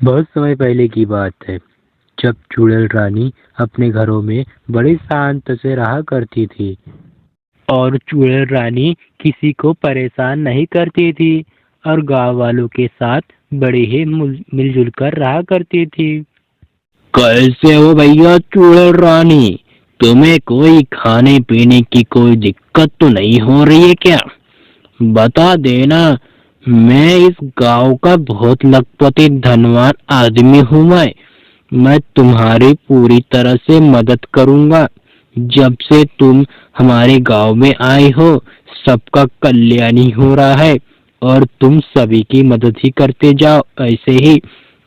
बहुत समय पहले की बात है, जब चुड़ैल रानी अपने घरों में बड़े शांत से रहा करती थी और चुड़ैल रानी किसी को परेशान नहीं करती थी और गांव वालों के साथ बड़े ही मिलजुल कर रहा करती थी। कैसे हो भैया चुड़ैल रानी? तुम्हें कोई खाने पीने की कोई दिक्कत तो नहीं हो रही है क्या? बता देना। मैं इस गांव का बहुत लखपति धनवान आदमी हूँ। मैं तुम्हारी पूरी तरह से मदद करूंगा। जब से तुम हमारे गांव में आए हो, सबका कल्याण ही हो रहा है और तुम सभी की मदद ही करते जाओ ऐसे ही,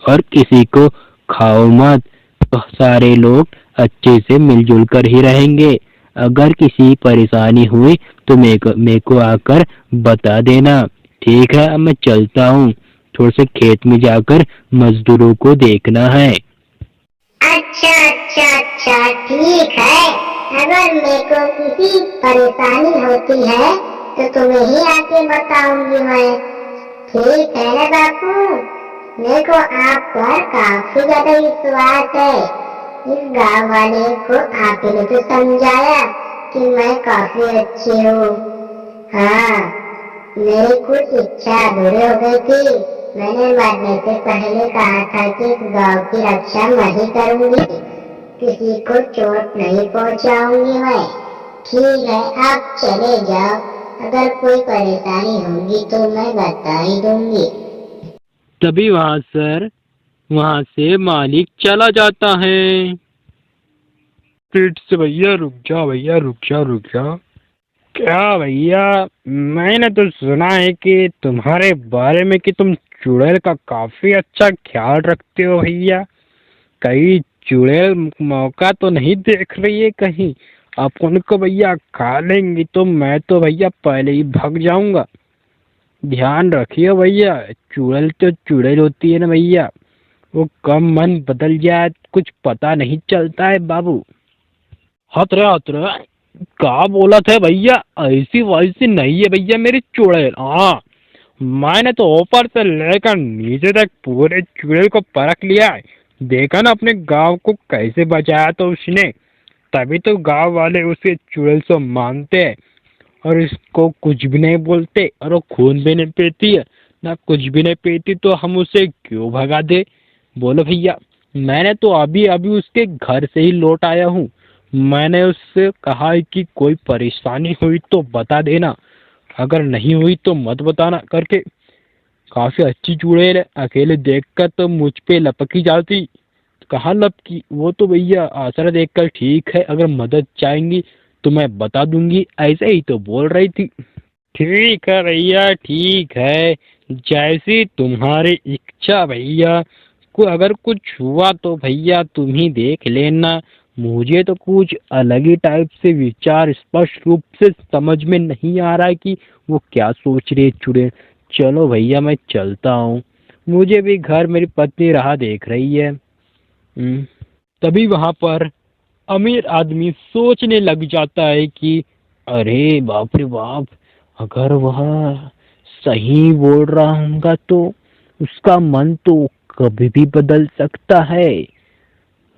और किसी को खाओ मत, तो सारे लोग अच्छे से मिलजुल कर ही रहेंगे। अगर किसी परेशानी हुई तो मेरे को आकर बता देना। ठीक है, अब मैं चलता हूँ। थोड़े से खेत में जाकर मजदूरों को देखना है। अच्छा अच्छा अच्छा, ठीक है। अगर मेरे को किसी परेशानी होती है तो तुम्हें ही आके बताऊंगी मैं। ठीक है ना बापू, मेरे को आप पर काफी ज्यादा विश्वास है। इस गांव वाले को आपने तो समझाया कि मैं काफी अच्छी हूँ। हाँ, मेरी कुछ इच्छा अधूरी हो गई थी। मैंने मरने से पहले कहा था कि इस गांव की रक्षा मैं ही करूंगी, किसी को चोट नहीं पहुंचाऊंगी मैं। ठीक है, आप चले जाओ। अगर कोई परेशानी होगी तो मैं बता ही दूंगी। तभी वहां से मालिक चला जाता है। फिर से भैया रुक जा, भैया रुक जा रुक जा। क्या भैया, मैंने तो सुना है कि तुम्हारे बारे में कि तुम चुड़ैल का काफी अच्छा ख्याल रखते हो भैया। कहीं चुड़ैल मौका तो नहीं देख रही है कहीं अपन को भैया खा लेंगी तो मैं तो भैया पहले ही भाग जाऊंगा। ध्यान रखिए भैया, चुड़ैल तो चुड़ैल होती है ना भैया, वो कम मन बदल जाए कुछ पता नहीं चलता है बाबू। हत रे का बोला था भैया? ऐसी वैसी नहीं है भैया मेरी चुड़ैल। हाँ, मैंने तो ऊपर से लेकर नीचे तक पूरे चुड़ैल को परख लिया है। देखा ना अपने गांव को कैसे बचाया तो उसने, तभी तो गांव वाले उसे चुड़ैल से मानते हैं और इसको कुछ भी नहीं बोलते। और वो खून भी नहीं पीती है ना, कुछ भी नहीं पीती, तो हम उसे क्यों भगा दे? बोलो भैया। मैंने तो अभी अभी उसके घर से ही लौट आया हूँ। मैंने उससे कहा है कि कोई परेशानी हुई तो बता देना, अगर नहीं हुई तो मत बताना करके। काफी अच्छी चुड़ैल है, अकेले देखकर तो मुझ पे लपकी जाती। कहाँ लपकी, वो तो भैया आसरा देखकर ठीक है, अगर मदद चाहेंगी तो मैं बता दूंगी, ऐसे ही तो बोल रही थी। ठीक है भैया, ठीक है, जैसी तुम्हारी इच्छा भैया। अगर कुछ हुआ तो भैया तुम ही देख लेना। मुझे तो कुछ अलग ही टाइप से विचार स्पष्ट रूप से समझ में नहीं आ रहा है कि वो क्या सोच रही है चुड़ैल। चलो भैया मैं चलता हूँ, मुझे भी घर मेरी पत्नी राह देख रही है। तभी वहां पर अमीर आदमी सोचने लग जाता है कि अरे बाप रे बाप, अगर वह सही बोल रहा होगा तो उसका मन तो कभी भी बदल सकता है।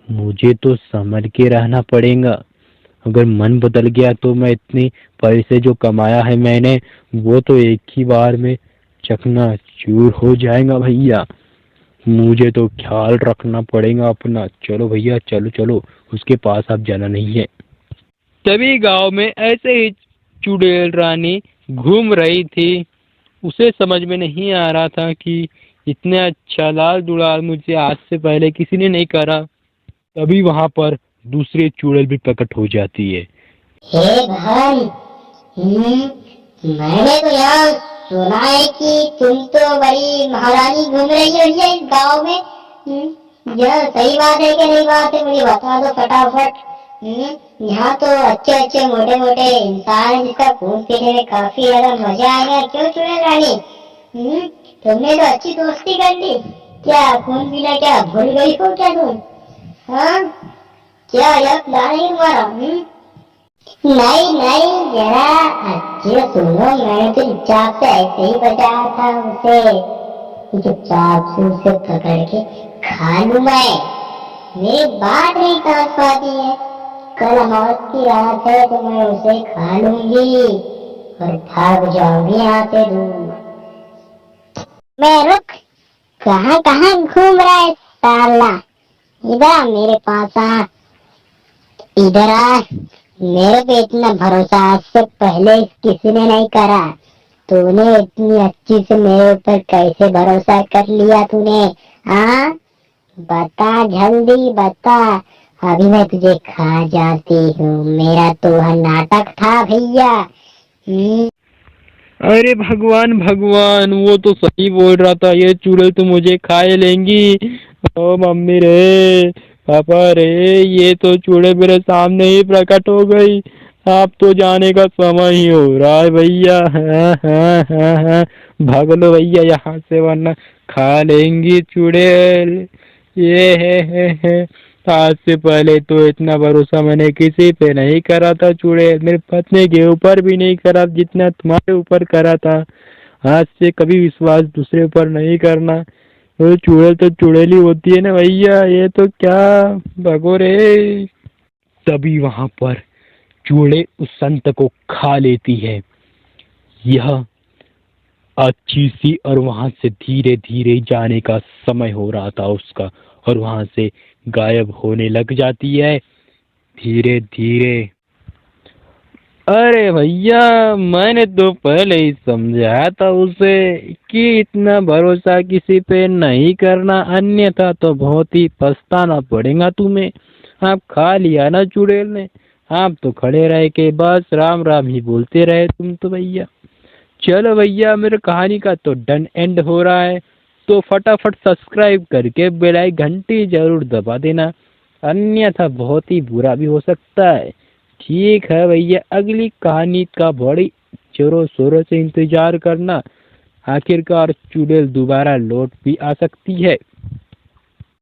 मुझे तो समझ के रहना पड़ेगा। अगर मन बदल गया तो मैं इतने पैसे जो कमाया है मैंने, वो तो एक ही बार में चकनाचूर हो जाएगा भैया। मुझे तो ख्याल रखना पड़ेगा अपना। चलो भैया, चलो चलो, उसके पास अब जाना नहीं है। तभी गांव में ऐसे ही चुड़ैल रानी घूम रही थी। उसे समझ में नहीं आ रहा था कि इतना अच्छा लाल दुलाल मुझे आज से पहले किसी ने नहीं करा। तभी वहां पर दूसरी चुड़ैल भी प्रकट हो जाती है। हे भाई, मैंने तो यहाँ सुना है कि तुम तो बड़ी महारानी घूम रही हो ये इस गाँव में। यह सही बात है कि नहीं बात है, मुझे बता दो फटाफट। यहाँ तो अच्छे अच्छे मोटे मोटे इंसान हैं जिसका खून पीने में काफी ज्यादा मजा आएगा। क्यों चुड़ैल रानी, तुमने तो अच्छी दोस्ती कर ली, क्या खून पीना क्या भूल गई हो क्या तुम? हाँ, क्या यह प्लान है तुम्हारा? नहीं नहीं, जरा अच्छे सुनो, मैंने तो चुपचाप से ऐसे ही बचाया था उसे। कि चुपचाप से उसे पकड़ के खा लूं मैं। मेरी बात नहीं समझ पाती है। कल मौत की रात है तो मैं उसे खा लूंगी और भाग जाऊंगी यहाँ से दूर। मैं रुक, कहाँ कहाँ घूम रहा है साला? इधर आ, मेरे पास आ, इधर आ। मेरे पे इतना भरोसा आज से पहले किसी ने नहीं करा। तूने इतनी अच्छी से मेरे ऊपर कैसे भरोसा कर लिया तूने? हाँ, बता, जल्दी बता। अभी मैं तुझे खा जाती हूँ। मेरा तो वह नाटक था भैया। अरे भगवान भगवान, वो तो सही बोल रहा था, ये चुड़ैल तो मुझे खाए लेंगी। ओ मम्मी रे, पापा रे, ये तो चुड़ैल मेरे सामने ही प्रकट हो गई। अब तो जाने का समय ही हो रहा है भैया। हाँ हाँ हाँ हाँ, भाग लो भैया यहाँ से वरना खा लेंगी चुड़ैल। है। आज से पहले तो इतना भरोसा मैंने किसी पे नहीं करा था चुड़ैल, मेरे पत्नी के ऊपर भी नहीं करा जितना तुम्हारे ऊपर करा था। आज से कभी विश्वास दूसरे ऊपर नहीं करना। वो चुड़ैल तो चुड़ैल ही होती है ना भैया, ये तो क्या भगो रे। तभी वहां पर चूड़े उस संत को खा लेती है। यह अच्छी सी, और वहां से धीरे धीरे जाने का समय हो रहा था उसका, और वहां से गायब होने लग जाती है धीरे धीरे। अरे भैया, मैंने तो पहले ही समझाया था उसे कि इतना भरोसा किसी पे नहीं करना, अन्यथा तो बहुत ही पछताना पड़ेगा तुम्हें। आप खा लिया ना चुड़ैल ने, आप तो खड़े रह के बस राम राम ही बोलते रहे तुम तो भैया। चलो भैया, मेरे कहानी का तो डन एंड हो रहा है, तो फटाफट सब्सक्राइब करके बेल आइकन घंटी जरूर दबा देना, अन्यथा बहुत ही बुरा भी हो सकता है। ठीक है भैया, अगली कहानी का बड़ी जोरों शोरों से इंतजार करना। आखिरकार चुड़ैल दोबारा लौट भी आ सकती है।